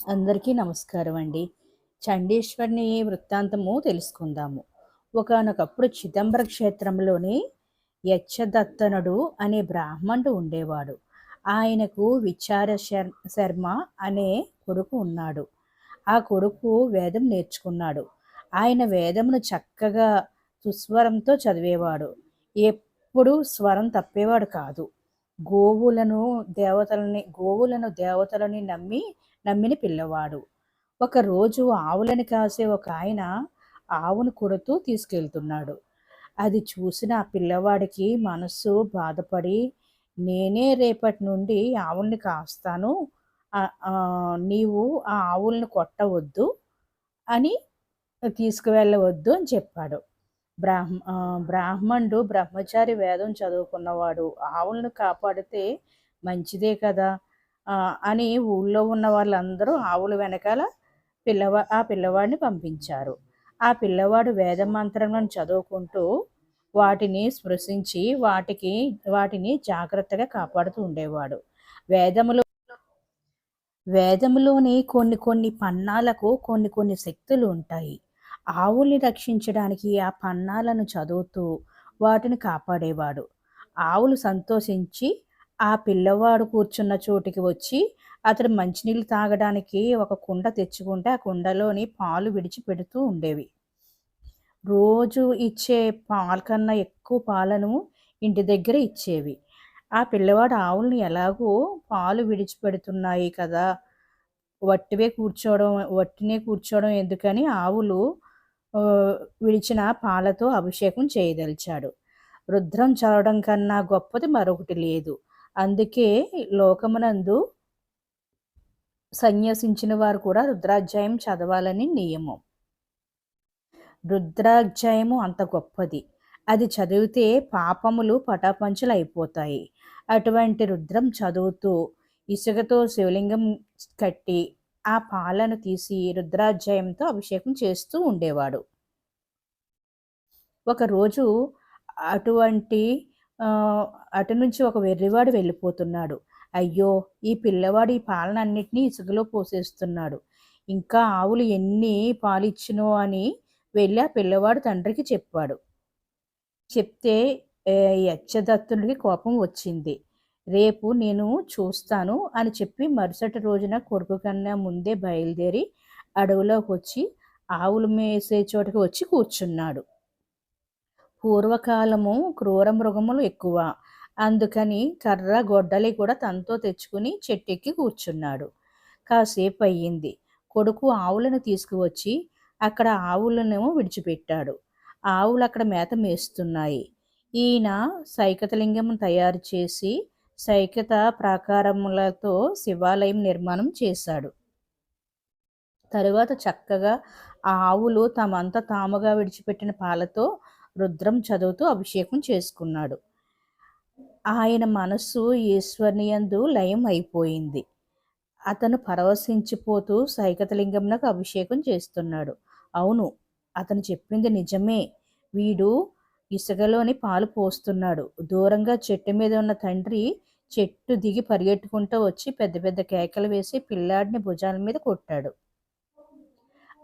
అందరికీ నమస్కారం అండి. చండీశ్వరుని వృత్తాంతము తెలుసుకుందాము. ఒకానొకప్పుడు చిదంబర క్షేత్రంలోని యచ్చదత్తనుడు అనే బ్రాహ్మణుడు ఉండేవాడు. ఆయనకు శర్మ అనే కొడుకు ఉన్నాడు. ఆ కొడుకు వేదం నేర్చుకున్నాడు. ఆయన వేదమును చక్కగా సుస్వరంతో చదివేవాడు. ఎప్పుడూ స్వరం తప్పేవాడు కాదు. గోవులను దేవతలని నమ్మిన పిల్లవాడు. ఒకరోజు ఆవులని కాసే ఒక ఆయన ఆవును కొడుతూ తీసుకెళ్తున్నాడు. అది చూసిన ఆ పిల్లవాడికి మనస్సు బాధపడి, నేనే రేపటి నుండి ఆవుల్ని కాస్తాను. నీవు ఆ ఆవుల్ని కొట్టవద్దు అని తీసుకువెళ్ళవద్దు అని చెప్పాడు. బ్రాహ్మణుడు బ్రహ్మచారి వేదం చదువుకున్నవాడు. ఆవులను కాపాడితే మంచిదే కదా అని ఊళ్ళో ఉన్న వాళ్ళందరూ ఆవుల వెనకాల ఆ పిల్లవాడిని పంపించారు. ఆ పిల్లవాడు వేద మంత్రాలను చదువుకుంటూ వాటిని స్పృశించి వాటిని జాగ్రత్తగా కాపాడుతూ ఉండేవాడు. వేదములో వేదములోని కొన్ని పన్నాలకు కొన్ని శక్తులు ఉంటాయి. ఆవుల్ని రక్షించడానికి ఆ పన్నాలను చదువుతూ వాటిని కాపాడేవాడు. ఆవులు సంతోషించి ఆ పిల్లవాడు కూర్చున్న చోటికి వచ్చి అతడు మంచినీళ్ళు తాగడానికి ఒక కుండ తెచ్చుకుంటే ఆ కుండలోని పాలు విడిచిపెడుతూ ఉండేవి. రోజు ఇచ్చే పాల కన్నా ఎక్కువ పాలను ఇంటి దగ్గర ఇచ్చేవి. ఆ పిల్లవాడు ఆవుల్ని ఎలాగో పాలు విడిచిపెడుతున్నాయి కదా! వట్టినే కూర్చోవడం ఎందుకని ఆవులు ఆహ్, విడిచిన పాలతో అభిషేకం చేయదలిచాడు. రుద్రం చదవడం కన్నా గొప్పది మరొకటి లేదు. అందుకే లోకమునందు సన్యసించిన వారు కూడా రుద్రాధ్యాయం చదవాలని నియమం. రుద్రాధ్యాయము అంత గొప్పది. అది చదివితే పాపములు పటాపంచలైపోతాయి. అటువంటి రుద్రం చదువుతూ ఇసుకతో శివలింగం కట్టి ఆ పాలను తీసి రుద్రాధ్యాయంతో అభిషేకం చేస్తూ ఉండేవాడు. ఒకరోజు అటువంటి అటు నుంచి ఒక వెర్రివాడు వెళ్ళిపోతున్నాడు. అయ్యో! ఈ పిల్లవాడు ఈ పాలనన్నిటినీ ఇసుకలో పోసేస్తున్నాడు. ఇంకా ఆవులు ఎన్ని పాలిచ్చునో అని వెళ్ళి ఆ పిల్లవాడు తండ్రికి చెప్పాడు. చెప్తే యక్షదత్తునికి కోపం వచ్చింది. రేపు నేను చూస్తాను అని చెప్పి మరుసటి రోజున కొడుకు కన్నా ముందే బయలుదేరి అడవిలోకొచ్చి ఆవులు మేసే చోటకి వచ్చి కూర్చున్నాడు. పూర్వకాలము క్రూర మృగములు ఎక్కువ. అందుకని కర్ర, గొడ్డలి కూడా తనతో తెచ్చుకుని చెట్టెక్కి కూర్చున్నాడు. కాసేపయ్యింది. కొడుకు ఆవులను తీసుకువచ్చి అక్కడ ఆవులనేమో విడిచిపెట్టాడు. ఆవులక్కడ మేత మేస్తున్నాయి. ఈయన సైకతలింగం తయారు చేసి సైకత ప్రాకారములతో శివాలయం నిర్మాణం చేశాడు. తరువాత చక్కగా ఆ ఆవులు తమంతా తాముగా విడిచిపెట్టిన పాలతో రుద్రం చదువుతూ అభిషేకం చేసుకున్నాడు. ఆయన మనస్సు ఈశ్వరునియందు లయం అయిపోయింది. అతను పరవశించిపోతూ సైకతలింగంనకు అభిషేకం చేస్తున్నాడు. అవును, అతను చెప్పింది నిజమే. వీడు ఇసుకలోని పాలు పోస్తున్నాడు. దూరంగా చెట్టు మీద ఉన్న తండ్రి చెట్టు దిగి పరిగెట్టుకుంటూ వచ్చి పెద్ద పెద్ద కేకలు వేసి పిల్లాడిని భుజాల మీద కొట్టాడు.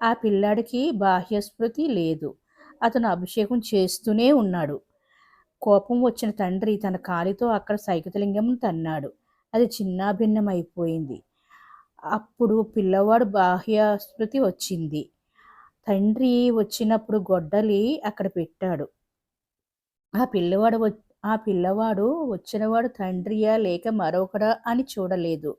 ఆ పిల్లాడికి బాహ్యస్మృతి లేదు. అతను అభిషేకం చేస్తూనే ఉన్నాడు. కోపం వచ్చిన తండ్రి తన కాలితో అక్కడ సైకతలింగం తన్నాడు. అది చిన్నాభిన్నమైపోయింది. అప్పుడు పిల్లవాడు బాహ్యస్మృతి వచ్చింది. తండ్రి వచ్చినప్పుడు గొడ్డలి అక్కడ పెట్టాడు. ఆ పిల్లవాడు వచ్చినవాడు తండ్రియా లేక మరొకడా అని చూడలేదు.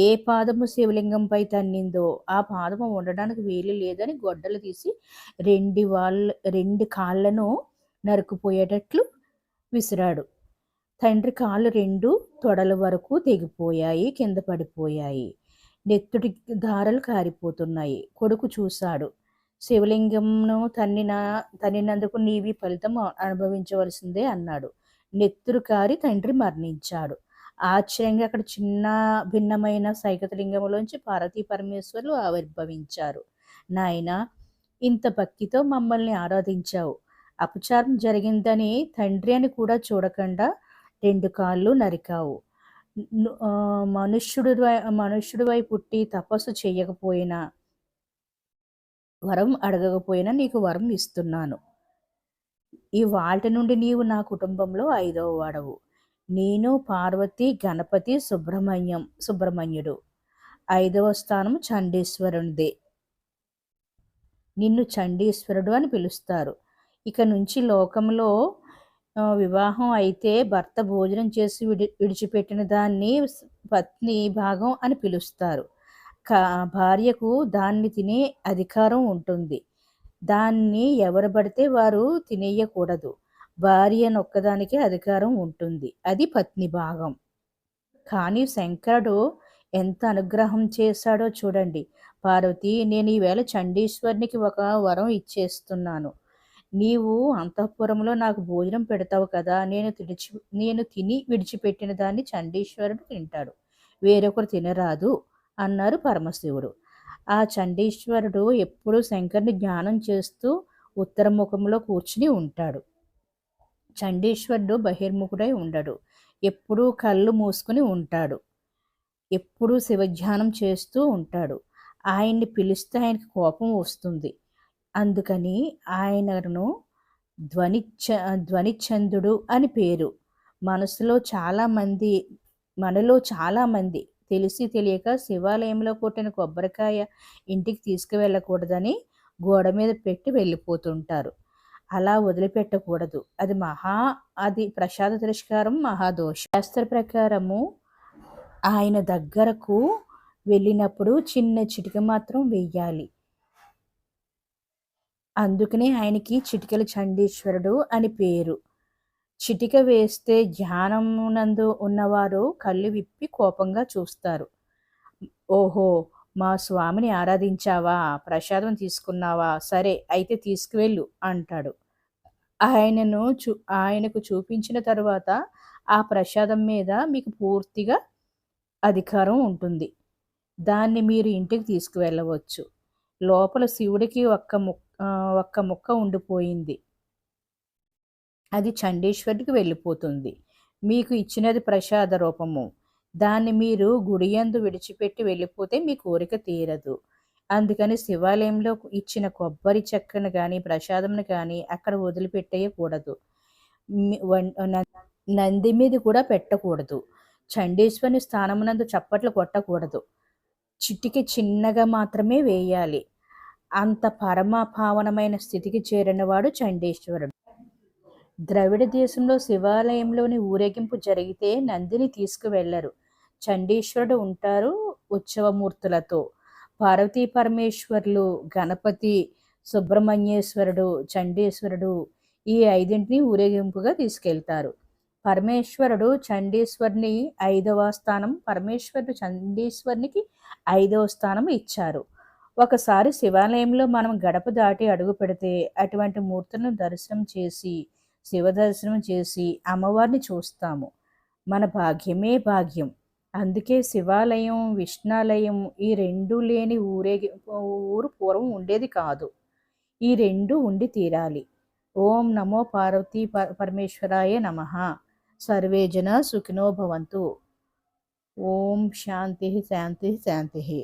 ఏ పాదము శివలింగంపై తన్నిందో ఆ పాదము ఉండడానికి వీలు లేదని గొడ్డలు తీసి రెండు కాళ్ళను నరుకుపోయేటట్లు విసిరాడు. తండ్రి కాళ్ళు రెండు తొడల వరకు తెగిపోయాయి, కింద పడిపోయాయి. నెత్తుటి ధారలు కారిపోతున్నాయి. కొడుకు చూశాడు. శివలింగంను తన్నినందుకు నీవి ఫలితం అనుభవించవలసిందే అన్నాడు. నెత్తురు కారి తండ్రి మరణించాడు. ఆశ్చర్యంగా అక్కడ చిన్న భిన్నమైన సైకతలింగంలోంచి పార్వతీ పరమేశ్వరులు ఆవిర్భవించారు. నాయనా, ఇంత భక్తితో మమ్మల్ని ఆరాధించావు. అపచారం జరిగిందని తండ్రి అని కూడా చూడకుండా రెండు కాళ్ళు నరికావు. మనుష్యుడివై పుట్టి తపస్సు చెయ్యకపోయినా, వరం అడగకపోయినా నీకు వరం ఇస్తున్నాను. ఇవాల్టి నుండి నీవు నా కుటుంబంలో 5వ వాడవు. నేను, పార్వతి, గణపతి, సుబ్రహ్మణ్యుడు. 5వ స్థానం చండీశ్వరునిదే. నిన్ను చండీశ్వరుడు అని పిలుస్తారు. ఇక నుంచి లోకంలో వివాహం అయితే భర్త భోజనం చేసి విడిచిపెట్టిన దాన్ని పత్ని భాగం అని పిలుస్తారు. భార్యకు దాన్ని తినే అధికారం ఉంటుంది. దాన్ని ఎవరు పడితే వారు తినేయకూడదు. భార్య నొక్కదానికే అధికారం ఉంటుంది. అది పత్ని భాగం. కానీ శంకరుడు ఎంత అనుగ్రహం చేశాడో చూడండి. పార్వతి, నేను ఈవేళ చండీశ్వరునికి ఒక వరం ఇచ్చేస్తున్నాను. నీవు అంతఃపురంలో నాకు భోజనం పెడతావు కదా, నేను తిని విడిచిపెట్టిన దాన్ని చండీశ్వరుడు తింటాడు, వేరొకరు తినరాదు అన్నారు పరమశివుడు. ఆ చండీశ్వరుడు ఎప్పుడూ శంకరుని జ్ఞానం చేస్తూ ఉత్తరముఖంలో కూర్చుని ఉంటాడు. చండీశ్వరుడు బహిర్ముఖుడై ఉండడు. ఎప్పుడూ కళ్ళు మూసుకుని ఉంటాడు. ఎప్పుడూ శివధ్యానం చేస్తూ ఉంటాడు. ఆయన్ని పిలిస్తే ఆయనకి కోపం వస్తుంది. అందుకని ఆయనను ధ్వనిచందుడు అని పేరు. మనలో చాలామంది తెలిసి తెలియక శివాలయంలో కొట్టిన కొబ్బరికాయ ఇంటికి తీసుకువెళ్ళకూడదని గోడ మీద పెట్టి వెళ్ళిపోతుంటారు. అలా వదిలిపెట్టకూడదు. అది ప్రసాద తిరస్కారం మహాదోషం. శాస్త్ర ప్రకారము ఆయన దగ్గరకు వెళ్ళినప్పుడు చిన్న చిటిక మాత్రం వెయ్యాలి. అందుకనే ఆయనకి చిటికెల చండీశ్వరుడు అని పేరు. చిటిక వేస్తే ధ్యానమునందు ఉన్నవారు కళ్ళు విప్పి కోపంగా చూస్తారు. ఓహో, మా స్వామిని ఆరాధించావా, ప్రసాదం తీసుకున్నావా, సరే అయితే తీసుకువెళ్ళు అంటాడు. ఆయనకు చూపించిన తరువాత ఆ ప్రసాదం మీద మీకు పూర్తిగా అధికారం ఉంటుంది. దాన్ని మీరు ఇంటికి తీసుకువెళ్ళవచ్చు. లోపల శివుడికి ఒక్క ముక్క ఉండిపోయింది. అది చండీశ్వరుడికి వెళ్ళిపోతుంది. మీకు ఇచ్చినది ప్రసాద రూపము. దాన్ని మీరు గుడియందు విడిచిపెట్టి వెళ్ళిపోతే మీ కోరిక తీరదు. అందుకని శివాలయంలో ఇచ్చిన కొబ్బరి చెక్కను కానీ ప్రసాదంను కానీ అక్కడ వదిలిపెట్టేయకూడదు. నంది మీద కూడా పెట్టకూడదు. చండీశ్వరుని స్థానమునందు చప్పట్లు కొట్టకూడదు. చిటికి చిన్నగా మాత్రమే వేయాలి. అంత పరమ పావనమైన స్థితికి చేరినవాడు చండీశ్వరుడు. ద్రవిడ దేశంలో శివాలయంలోని ఊరేగింపు జరిగితే నందిని తీసుకువెళ్లరు. చండీశ్వరుడు ఉంటారు ఉత్సవమూర్తులతో. పార్వతీ పరమేశ్వరులు, గణపతి, సుబ్రహ్మణ్యేశ్వరుడు, చండీశ్వరుడు ఈ 5ంటిని ఊరేగింపుగా తీసుకెళ్తారు. పరమేశ్వరుడు చండీశ్వరుని 5వ స్థానం, పరమేశ్వరుడు చండీశ్వరునికి 5వ స్థానం ఇచ్చారు. ఒకసారి శివాలయంలో మనం గడప దాటి అడుగు పెడితే అటువంటి మూర్తులను దర్శనం చేసి, శివ దర్శనం చేసి అమ్మవారిని చూస్తాము. మన భాగ్యమే భాగ్యం. అందుకే శివాలయం, విష్ణాలయం ఈ 2 లేని ఊరు పూర్వం ఉండేది కాదు. ఈ 2 ఉండి తీరాలి. ఓం నమో పార్వతీ పరమేశ్వరాయ నమః. సర్వే జన సుఖినో భవంతు. ఓం శాంతి శాంతి శాంతి.